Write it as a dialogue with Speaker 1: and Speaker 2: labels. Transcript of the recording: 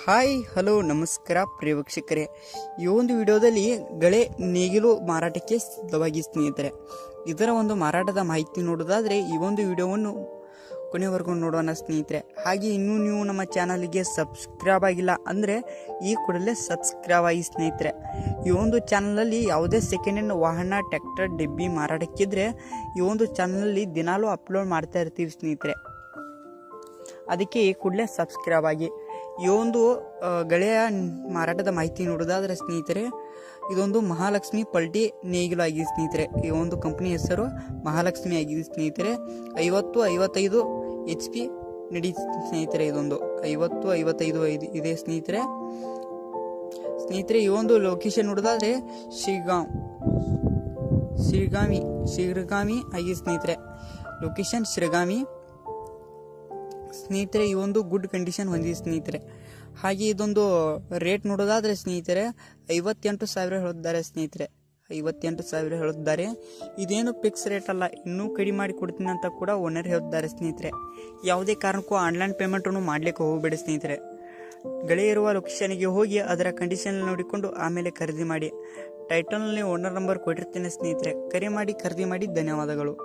Speaker 1: Hi hello ನಮಸ್ಕಾರ ಪ್ರಿಯ ವೀಕ್ಷಕರೇ. ಈ ಒಂದು ವಿಡಿಯೋದಲ್ಲಿ ಗಳೆ ನೇಗಿಲು ಮಾರಾಟಕ್ಕೆ ಸಿದ್ಧವಾಗಿ ಸ್ನೇಹಿತರೆ. ಇದರ ಒಂದು ಮಾರಾಟದ ಮಾಹಿತಿ ನೋಡೋದಾದರೆ ಈ ಒಂದು ವಿಡಿಯೋವನ್ನು ಕೊನೆವರೆಗೂ ನೋಡೋಣ ಸ್ನೇಹಿತರೆ. ಹಾಗೆ ಇನ್ನೂ ನೀವು ನಮ್ಮ ಚಾನಲ್ಗೆ ಸಬ್ಸ್ಕ್ರೈಬ್ ಆಗಿಲ್ಲ ಅಂದರೆ ಈ ಕೂಡಲೇ ಸಬ್ಸ್ಕ್ರೈಬ್ ಆಗಿ ಸ್ನೇಹಿತರೆ. ಈ ಒಂದು ಚಾನಲಲ್ಲಿ ಯಾವುದೇ ಸೆಕೆಂಡ್ ಹ್ಯಾಂಡ್ ವಾಹನ ಟ್ರ್ಯಾಕ್ಟರ್ ಡೆಬ್ಬಿ ಮಾರಾಟಕ್ಕಿದ್ರೆ ಈ ಒಂದು ಚಾನಲಲ್ಲಿ ದಿನಾಲೂ ಅಪ್ಲೋಡ್ ಮಾಡ್ತಾ ಇರ್ತೀವಿ ಸ್ನೇಹಿತರೆ. ಅದಕ್ಕೆ ಈ ಕೂಡಲೇ ಸಬ್ಸ್ಕ್ರೈಬ್ ಆಗಿ. ಈ ಒಂದು ಗಳೆಯ ಮಾರಾಟದ ಮಾಹಿತಿ ನೋಡೋದಾದರೆ ಸ್ನೇಹಿತರೆ, ಇದೊಂದು ಮಹಾಲಕ್ಷ್ಮಿ ಪಲ್ಟಿ ನೇಗಿಲು ಆಗಿದೆ ಸ್ನೇಹಿತರೆ. ಈ ಒಂದು ಕಂಪನಿ ಹೆಸರು ಮಹಾಲಕ್ಷ್ಮಿ ಆಗಿದೆ ಸ್ನೇಹಿತರೆ. 50-55 HP ನಡಿ ಸ್ನೇಹಿತರೆ. ಇದೊಂದು 50-55 ಇದೆ ಸ್ನೇಹಿತರೆ. ಈ ಒಂದು ಲೊಕೇಶನ್ ನೋಡೋದಾದರೆ ಶಿರಗಾಮಿ ಆಗಿದೆ ಸ್ನೇಹಿತರೆ. ಲೊಕೇಶನ್ ಶಿರಗಾಮಿ ಸ್ನೇಹಿತರೆ. ಈ ಒಂದು ಗುಡ್ ಕಂಡೀಷನ್ ಹೊಂದಿದೆ ಸ್ನೇಹಿತರೆ. ಹಾಗೆ ಇದೊಂದು ರೇಟ್ ನೋಡೋದಾದರೆ ಸ್ನೇಹಿತರೆ 58,000 ಹೇಳುತ್ತಾರೆ ಸ್ನೇಹಿತರೆ. 58,000 ಹೇಳುತ್ತಾರೆ. ಇದೇನು ಫಿಕ್ಸ್ ರೇಟ್ ಅಲ್ಲ, ಇನ್ನೂ ಕಡಿಮೆ ಮಾಡಿ ಕೊಡ್ತೀನಿ ಅಂತ ಕೂಡ ಓನರ್ ಹೇಳುತ್ತಾರೆ ಸ್ನೇಹಿತರೆ. ಯಾವುದೇ ಕಾರಣಕ್ಕೂ ಆನ್ಲೈನ್ ಪೇಮೆಂಟನ್ನು ಮಾಡಲಿಕ್ಕೆ ಹೋಗಬೇಡಿ ಸ್ನೇಹಿತರೆ. ಗಳೆ ಇರುವ ಲೊಕೇಶನ್ಗೆ ಹೋಗಿ ಅದರ ಕಂಡೀಷನ್ ನೋಡಿಕೊಂಡು ಆಮೇಲೆ ಖರೀದಿ ಮಾಡಿ. ಟೈಟಲ್ನಲ್ಲಿ ಓನರ್ ನಂಬರ್ ಕೊಟ್ಟಿರ್ತೇನೆ ಸ್ನೇಹಿತರೆ. ಕರೆ ಮಾಡಿ ಖರೀದಿ ಮಾಡಿ. ಧನ್ಯವಾದಗಳು.